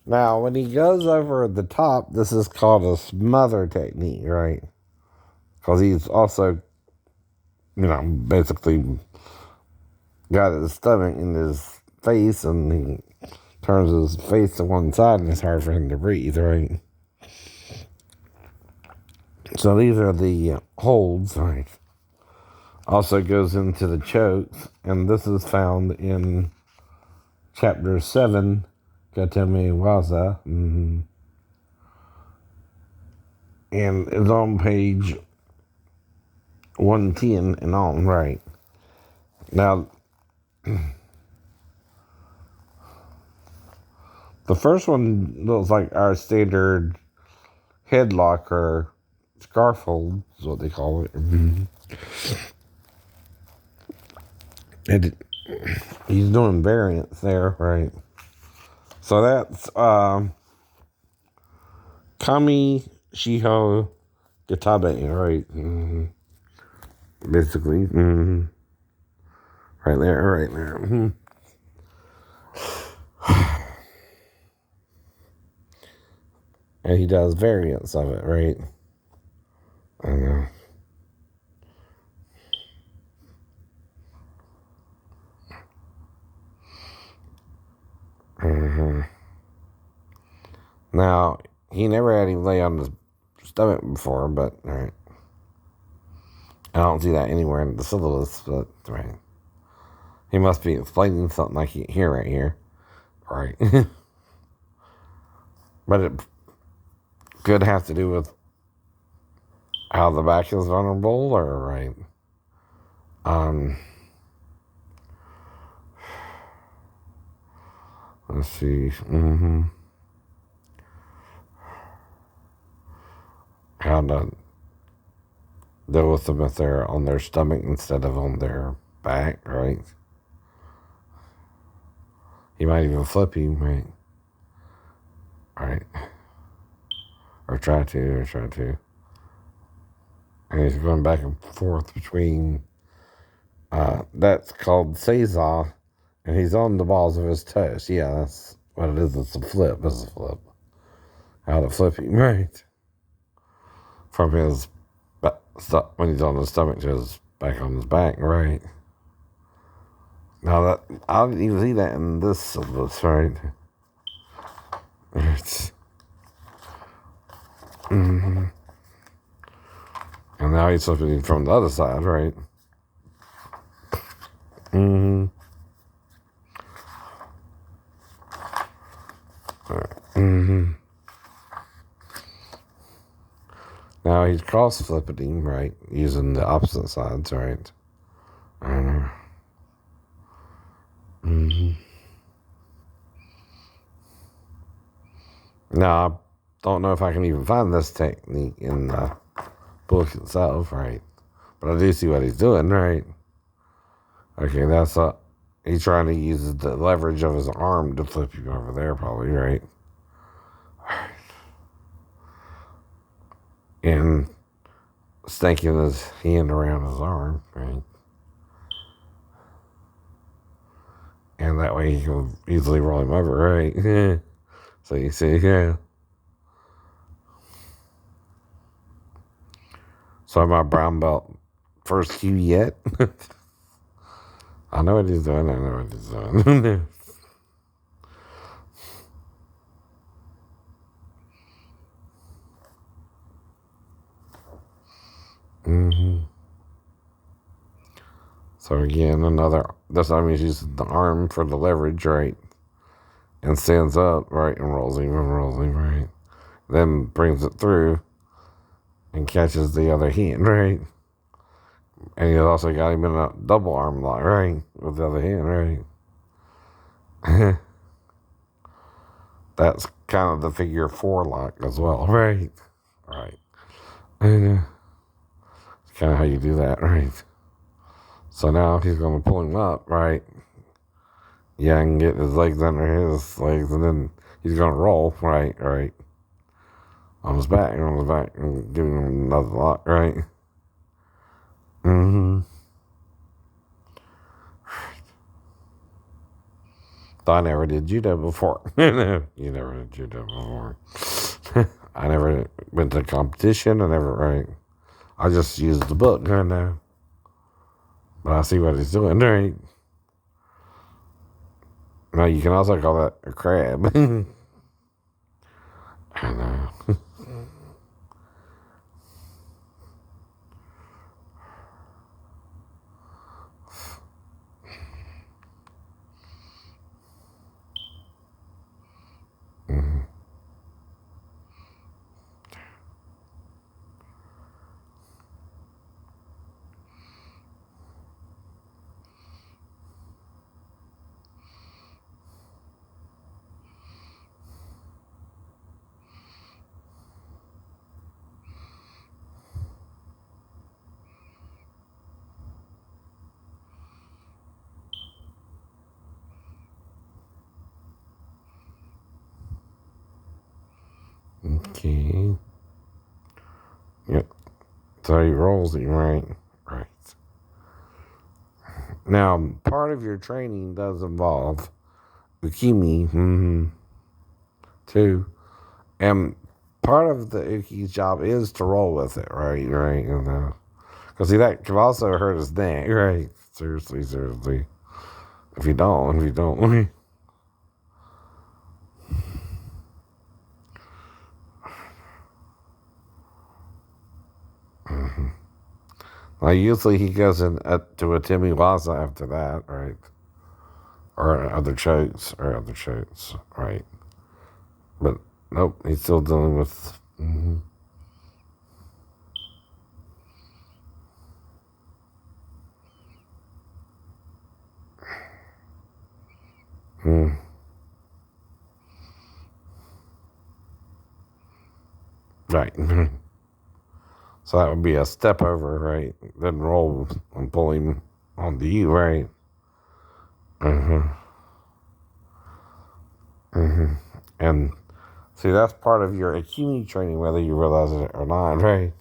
Now, when he goes over the top, this is called a smother technique, right? Because he's also, basically got his stomach in his face and he turns his face to one side and it's hard for him to breathe, right? So these are the holds, right? Also goes into the chokes, and this is found in chapter 7, Gatame Waza, and it's on page 110 and on, right? Now, the first one looks like our standard headlock or scarf hold, is what they call it. And he's doing variants there, right? So that's Kami Shiho Gatabe, right? Basically, right there. And he does variants of it, right? I know. Now, he never had him lay on his stomach before, but, right. I don't see that anywhere in the syllabus, but, right. He must be explaining something like here, right here. Right. But it could have to do with how the back is vulnerable, or, right. Let's see. How to deal with them if they're on their stomach instead of on their back, right? He might even flip him, right? Right. Or try to. And he's going back and forth between, that's called Seiza, and he's on the balls of his toes. Yeah, that's what it is. It's a flip. It's a flip. How to flip him, right? From his, when he's on his stomach to his back on his back, right? Now that, I didn't even see that in this syllabus, right? It's, and now he's flipping from the other side, right? Now he's cross flipping, right? Using the opposite sides, right? Now, I don't know if I can even find this technique in the book itself, right? But I do see what he's doing, right? Okay, that's he's trying to use the leverage of his arm to flip you over there, probably, right? And stinking his hand around his arm, right? And that way he can easily roll him over, right? So you see, yeah. So my brown belt first cue yet? I know what he's doing. So again, that's how he's using the arm for the leverage, right? And stands up, right, and rolls him, right? Then brings it through and catches the other hand, right? And he's also got him in a double arm lock, right? With the other hand, right? That's kind of the figure 4 lock as well, right? Right. And it's kind of how you do that, right? So now he's going to pull him up, right? Yeah, and get his legs under his legs, and then he's going to roll, right? On his back, and give him another lock, right? I never did judo before. You never did judo before. I never went to competition. I never, right? I just used the book, I know. But I see what he's doing, right? Now, you can also call that a crab. I know. Okay. Yep. So he rolls it, right? Right. Now, part of your training does involve ukemi, too. And part of the uki's job is to roll with it, right? Right. Because see, that could also hurt his neck, right? Seriously, seriously. If you don't. Well, usually he goes in to a Timmy Waza after that, right? Or other chokes, right? But nope, he's still dealing with. Right. So that would be a step over, right? Then roll and pull him onto you, right? And see, that's part of your Akimi training, whether you realize it or not, right?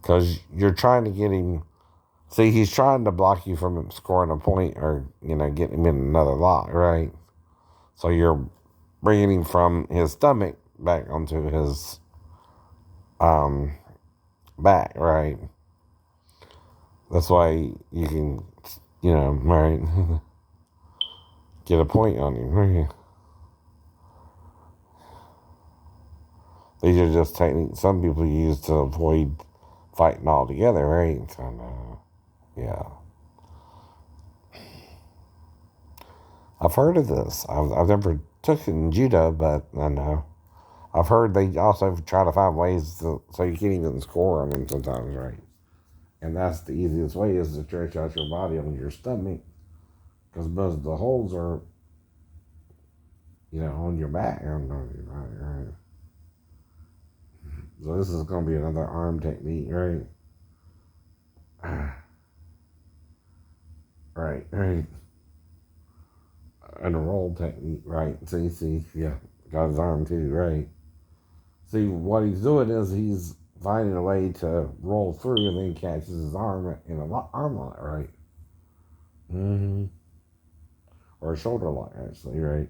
Because you're trying to get him. See, he's trying to block you from scoring a point or, getting him in another lock, right? So you're bringing him from his stomach back onto his back, right? That's why you can, right, get a point on him, right? These are just techniques some people use to avoid fighting altogether, right? So, yeah. I've heard of this. I've never took it in judo, but I know. I've heard they also try to find ways so you can't even score on them sometimes, right? And that's the easiest way is to stretch out your body on your stomach because most of the holes are, on your back. Right. So this is going to be another arm technique, right? Right. And a roll technique, right? See, yeah, got his arm too, right? See, what he's doing is he's finding a way to roll through and then catches his arm in a arm lock, right? Or a shoulder lock, actually, right?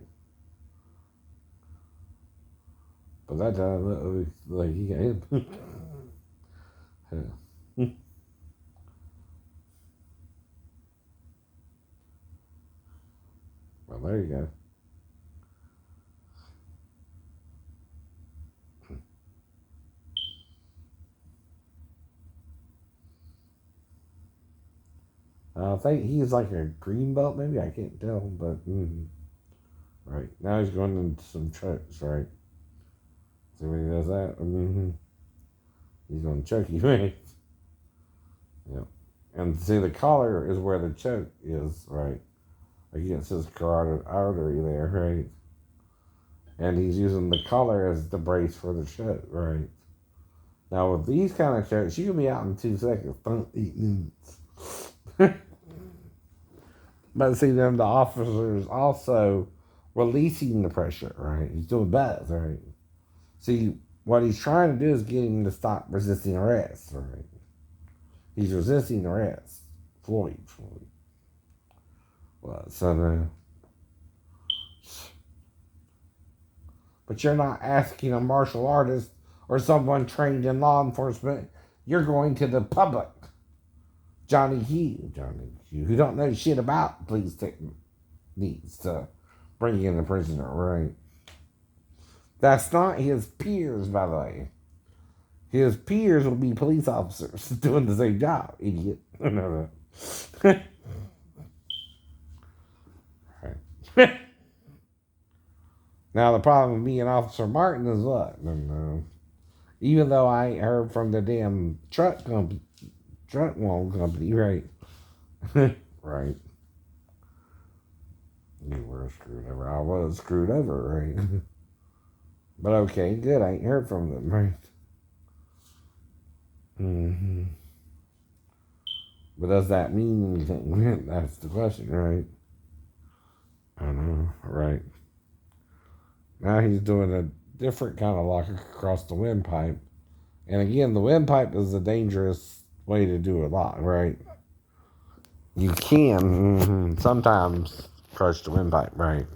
But that time, like he got hit. Well, there you go. I think he's like a green belt, maybe I can't tell, but right now he's going into some chokes, right? See when he does that, he's going to choke you, right? Yep. And see, the collar is where the choke is, right? Against his carotid artery there, right? And he's using the collar as the brace for the choke, right? Now, with these kind of chokes, you can be out in 2 seconds, 8 minutes. But see, then the officer is also releasing the pressure, right? He's doing both, right? See, what he's trying to do is get him to stop resisting arrest, right? He's resisting arrest. Floyd. What, so but you're not asking a martial artist or someone trained in law enforcement. You're going to the public. Johnny Q, who don't know shit about police techniques to bring in a prisoner, right? That's not his peers, by the way. His peers will be police officers doing the same job, idiot. No. Right. Now, the problem with being Officer Martin is what? Even though I heard from the damn truck loan company, right? Right. You were screwed over. I was screwed over, right? But okay, good. I ain't heard from them, right? Mm-hmm. But does that mean anything? That's the question, right? I know, right? Now he's doing a different kind of lock across the windpipe. And again, the windpipe is a dangerous way to do a lock, right? You can sometimes crush the windpipe, right?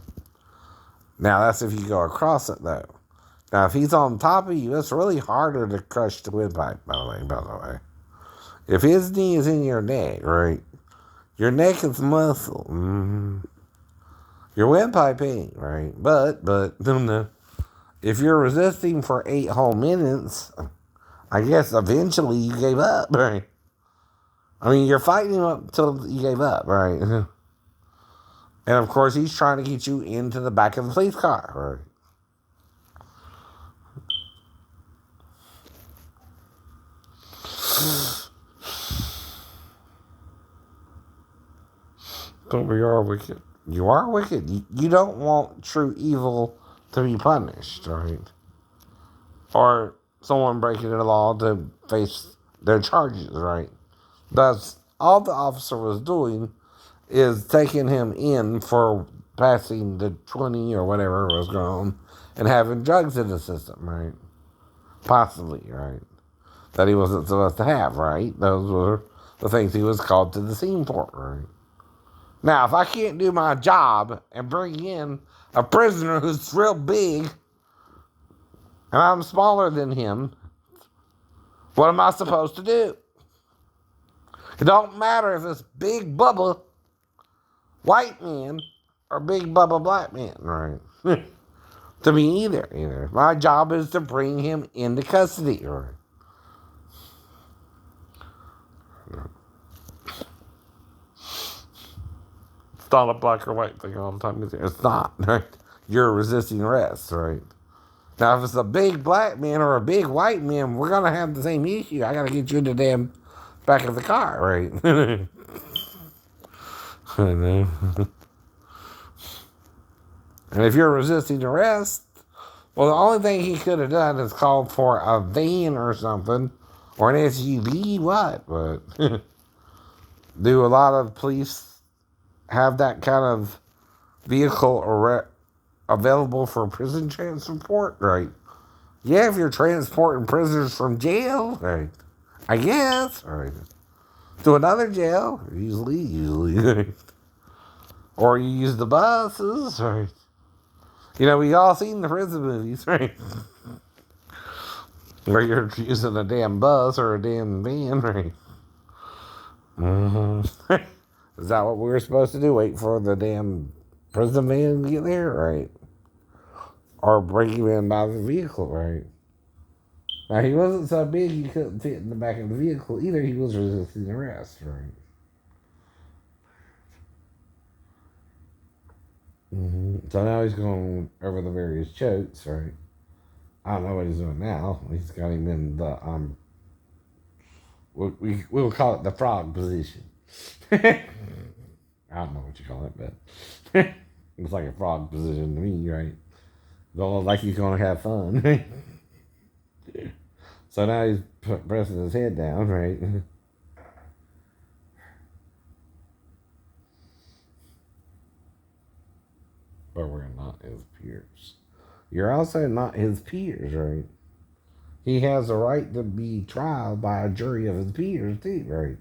Now that's if you go across it, though. Now if he's on top of you, it's really harder to crush the windpipe. By the way, if his knee is in your neck, right? Your neck is muscle. Your windpipe ain't, right? But no. If you're resisting for 8 whole minutes, I guess eventually you gave up, right? I mean, you're fighting him up until you gave up, right? And of course, he's trying to get you into the back of the police car, right? But you are wicked. You are wicked. You don't want true evil to be punished, right? Or someone breaking the law to face their charges, right? That's all the officer was doing is taking him in for passing the 20 or whatever was going on and having drugs in the system, right? Possibly, right? That he wasn't supposed to have, right? Those were the things he was called to the scene for, right? Now, if I can't do my job and bring in a prisoner who's real big and I'm smaller than him, what am I supposed to do? It don't matter if it's Big Bubba white man or Big Bubba black man, right? To me either. My job is to bring him into custody, right? It's not a black or white thing all the time. It's not, right? You're resisting arrest, right? Now, if it's a big black man or a big white man, we're going to have the same issue. I got to get you in the damn back of the car, right? I know. And if you're resisting arrest, well, the only thing he could have done is called for a van or something, or an SUV, what? But do a lot of police have that kind of vehicle available for prison transport? Right. Yeah, if you're transporting prisoners from jail, right? I guess, right? To another jail, usually. Or you use the buses, right? You know, we all seen the prison movies, right? Where you're using a damn bus or a damn van, right? Mm-hmm. Is that what we were supposed to do? Wait for the damn prison van to get there, right? Or break him in by the vehicle, right? Now, he wasn't so big he couldn't fit in the back of the vehicle either. He was resisting arrest, right? So now he's going over the various chokes, right? I don't know what he's doing now. He's got him in the, we'll call it the frog position. I don't know what you call it, but it's like a frog position to me, right? Don't look like he's going to have fun. So now he's pressing his head down, right? But we're not his peers. You're also not his peers, right? He has a right to be tried by a jury of his peers, too, right?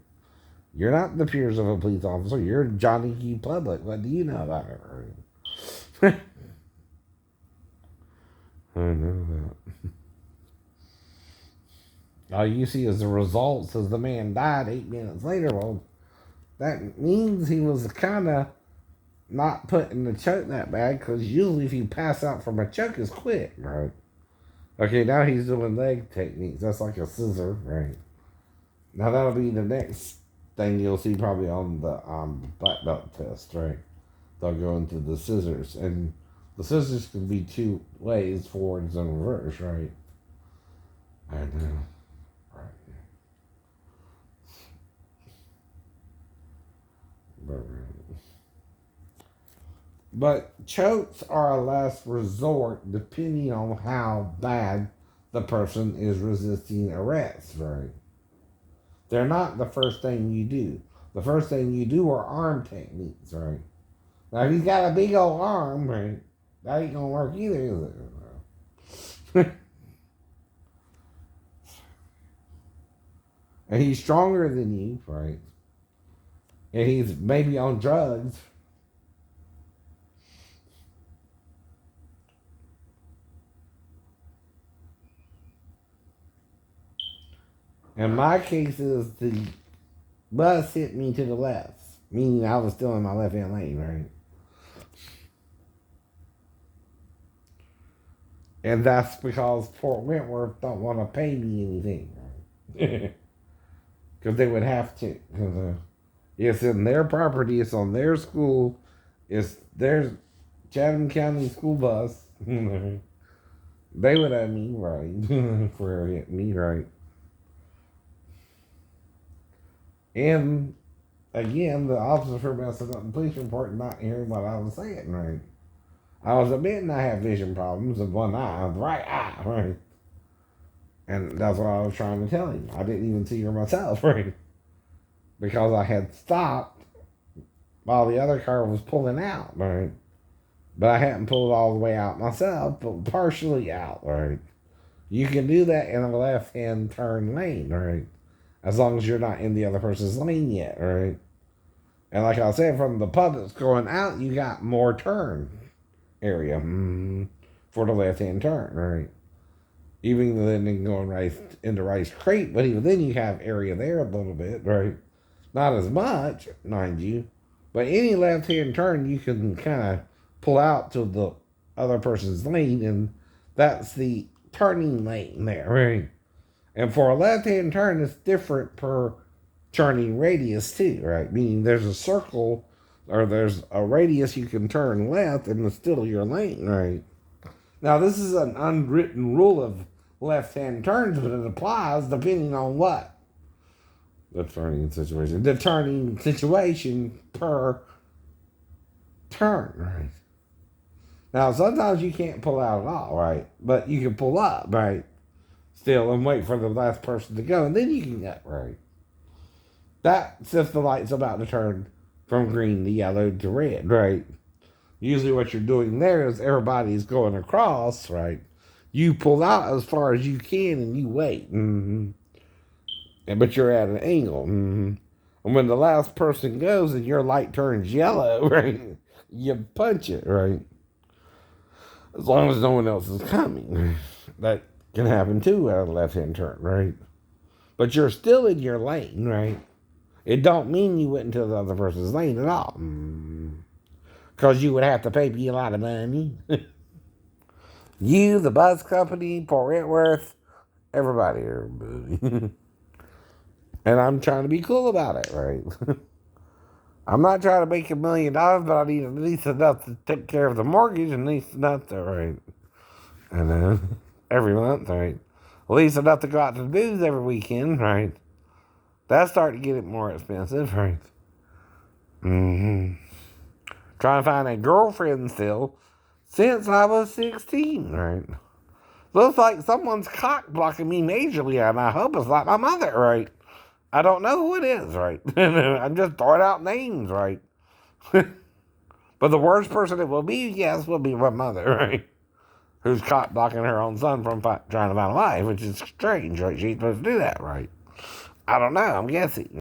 You're not the peers of a police officer. You're Johnny Q. Public. What do you know about it? I know that. All you see is the results as the man died 8 minutes later. Well, that means he was kind of not putting the choke that bad, because usually if you pass out from a choke, it's quick, right? Okay, now he's doing leg techniques. That's like a scissor, right? Now that'll be the next thing you'll see probably on the black belt test, right? They'll go into the scissors, and the scissors can be two ways, forwards and reverse, right? And right. But chokes are a last resort depending on how bad the person is resisting arrest, right? They're not the first thing you do. The first thing you do are arm techniques, right? Now, if he's got a big old arm, right, that ain't gonna work either, is it? And he's stronger than you, right? And he's maybe on drugs. In my case, is the bus hit me to the left, meaning I was still in my left hand lane, right? And that's because Fort Wentworth don't want to pay me anything, right? Because they would have to. Because it's in their property, it's on their school, it's their Chatham County school bus. They would have me, right? For hitting me, right? And again, the officer messing up the police report and not hearing what I was saying, right? I was admitting I have vision problems of one eye, the right eye, right? And that's what I was trying to tell him. I didn't even see her myself, right? Because I had stopped while the other car was pulling out, right? But I hadn't pulled all the way out myself, but partially out, right? You can do that in a left-hand turn lane, right? As long as you're not in the other person's lane yet, right? And like I said, from the public's going out, you got more turn area for the left-hand turn, right? Even then going right into Rice Creek, but even then you have area there a little bit, right? Not as much, mind you, but any left-hand turn you can kind of pull out to the other person's lane, and that's the turning lane there, right? And for a left-hand turn, it's different per turning radius too, right? Meaning there's a circle or there's a radius you can turn left and it's still your lane, right? Now, this is an unwritten rule of left-hand turns, but it applies depending on what? The turning situation. The turning situation per turn, right? Now, sometimes you can't pull out at all, right? But you can pull up, right? Still, and wait for the last person to go, and then you can get right. That's if the light's about to turn from green to yellow to red, right? Usually what you're doing there is everybody's going across, right? You pull out as far as you can and you wait. But you're at an angle. And when the last person goes and your light turns yellow, right, you punch it, right? As long as no one else is coming. That can happen too at a left-hand turn, right? But you're still in your lane, right? It don't mean you went into the other person's lane at all. Because you would have to pay me a lot of money. You, the bus company, Fort Wentworth, everybody. And I'm trying to be cool about it, right? I'm not trying to make $1 million, but I need at least enough to take care of the mortgage and at least enough to, right? And then every month, right? At least enough to go out to the booze every weekend, right? That's starting to get it more expensive, right? Trying to find a girlfriend still since I was 16, right? Looks like someone's cock blocking me majorly, and I hope it's not my mother, right? I don't know who it is, right? I'm just throwing out names, right? But the worst person it will be, yes, will be my mother, right? Who's cock blocking her own son from trying to find a wife, which is strange, right? She's supposed to do that, right? I don't know, I'm guessing.